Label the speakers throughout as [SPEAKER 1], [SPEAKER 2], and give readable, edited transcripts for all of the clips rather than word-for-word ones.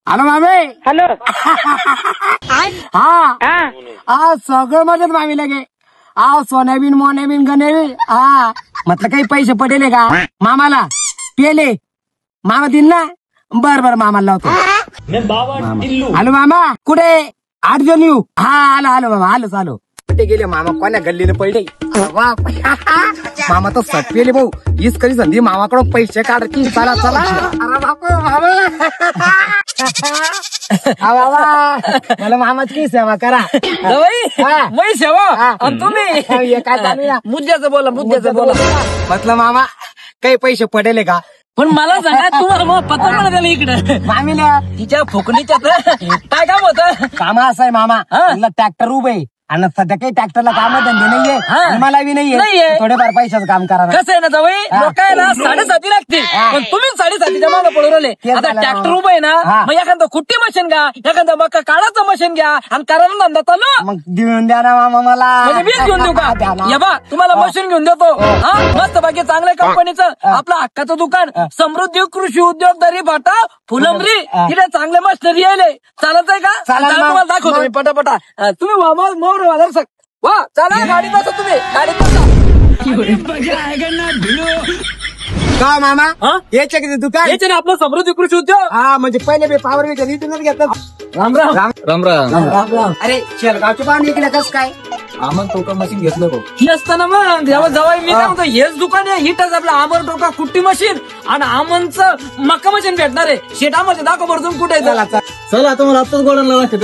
[SPEAKER 1] Hello मामे.
[SPEAKER 2] Hello.
[SPEAKER 1] हा सगळं मजेत मामी लगे. सोन्याबीन मोन्याबीन गणेबीन. म्हटलं काही पैसे पडेले का मामाला पेले. मामा दिल ना. बर बर मामाला लावतो. हॅलो मामा कुठे 8 जण येऊ. आलो आलो मामा आलो. कुठे गेले मामा कोण्या गल्लीने पडले. मामा तर सट पेले भाऊ. हीच कधी संधी मामाकडून पैसे काढती. चला चला. अरे बापू मला मामाची सेवा करा.
[SPEAKER 2] मी सेवा तुम्ही
[SPEAKER 1] काय चालू
[SPEAKER 2] मुद्द्याचं बोला
[SPEAKER 1] म्हटलं मामा काही पैसे पडेले का.
[SPEAKER 2] पण मला सांगा तुम्हाला मग पत्र मला दिलं इकडे
[SPEAKER 1] मामीला
[SPEAKER 2] तिच्या फुकणीच्यात काय काम होतं.
[SPEAKER 1] काम असं आहे मामा. ट्रॅक्टर उभे आणि सध्या काही ट्रॅक्टरला काम धंदे नाहीये. मला बी नाहीये. थोडेफार पैशाचं काम करा.
[SPEAKER 2] कसं आहे ना जवळ लोक आहे ना 7.5 लागते. पण तुम्ही 7.5 मागं पडून राहिले. आता ट्रॅक्टर उभं आहे ना मग एखादं कुट्टी मशीन घ्या. एखादं मका काढाचं मशीन घ्या आणि करायला धंदा चालू.
[SPEAKER 1] मग देऊन द्या ना मामा मला.
[SPEAKER 2] म्हणजे वीज घेऊन देऊ का. या बा तुम्हाला मशीन घेऊन देतो. मस्त बाकी चांगल्या कंपनीचं आपलं हक्काचं दुकान समृद्धी कृषी उद्योग दरी फाटा फुलंबरी. तिथे चांगले मशिनरी आले. चालत आहे का. तुम्हाला दाखवतो मी पटापटा. तुम्ही वा चला गाडीत बसा. तुम्ही गाडीत
[SPEAKER 1] का मामा याच्या किती दुकान
[SPEAKER 2] याचे ना आपलं समृद्धी कृषी उद्योग.
[SPEAKER 1] म्हणजे पहिले मी पावर विचार इथूनच घेतलं.
[SPEAKER 2] राम राम राम राम.
[SPEAKER 1] अरे शेलगावचे पाणी इकडे कस काय.
[SPEAKER 2] आमन टोका मशीन घेतलं हो. ही असताना मग जवळ मी काय म्हणतो हेच दुकान आहे. हिटच आपलं आमन टोका कुट्टी मशीन आणि आमनचं मक्का मशीन भेटणार आहे. शेटामध्ये दाखव भरतून कुठे
[SPEAKER 1] चला तुम्हाला आत्ताच गोडायला लागते.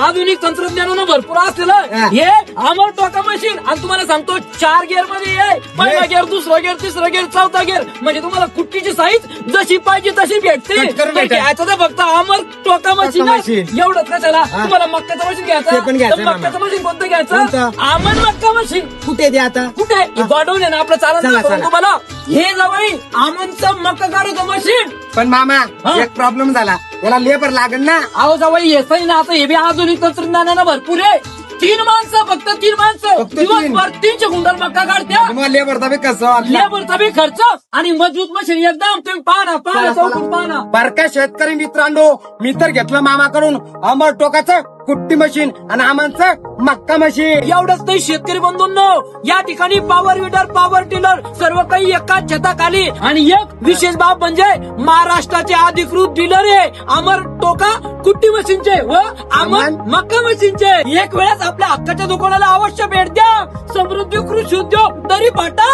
[SPEAKER 2] आधुनिक तंत्रज्ञानानं भरपूर असलेलं हे आमन टोका मशीन. आणि तुम्हाला सांगतो 4 गिअर मध्ये आहे. पहिला गिअर दुसरा गिअर तिसरा गिअर चौथा गिअर. म्हणजे तुम्हाला कुट्टीची साईज जशी पाहिजे तशी भेटते. घ्यायचं तर फक्त आमन टोका मशीन एवढंच. कशाला तुम्हाला मक्काचं मशीन घ्यायचं. मक्काचं मशीन कोणतं घ्यायचं. आमन मक्का मशीन
[SPEAKER 1] कुठे द्या आता.
[SPEAKER 2] कुठे गोडाऊन आहे ना आपलं. चालत तुम्हाला हे जवळ आमनचं मक्का काढायचं मशीन.
[SPEAKER 1] पण मामा एक प्रॉब्लेम झाला. त्याला लेबर लागेल ना.
[SPEAKER 2] अहो जवळ येतही ना. आता हे बी आधुनिक तंत्रज्ञानानं भरपूर आहे. 3 माणसं फक्त 3 माणसं दिवसभर 300 क्विंटल मक्का काढत्या.
[SPEAKER 1] लेबरचा बी कसं
[SPEAKER 2] लेबरचा बी खर्च आणि मजबूत मशीन एकदम. तुम्ही पाहा चौकून पाहा.
[SPEAKER 1] बारका शेतकरी मित्रांनो मी तर घेतलं मामाकडून अमर टोकाचं कुट्टी मशीन आणि आमांचं मक्का मशीन.
[SPEAKER 2] एवढंच नाही शेतकरी बंधूंनो. या ठिकाणी पॉवर विडर पॉवर टिलर सर्व काही एकाच छताखाली. आणि एक विशेष बाब म्हणजे महाराष्ट्राचे अधिकृत डीलर आहे अमर टोका कुट्टी मशीनचे व अमर मक्का मशीनचे. एक वेळेस आपल्या हक्काच्या दुकानाला अवश्य भेट द्या. समृद्धी कृषी उद्योग दरी फाटा.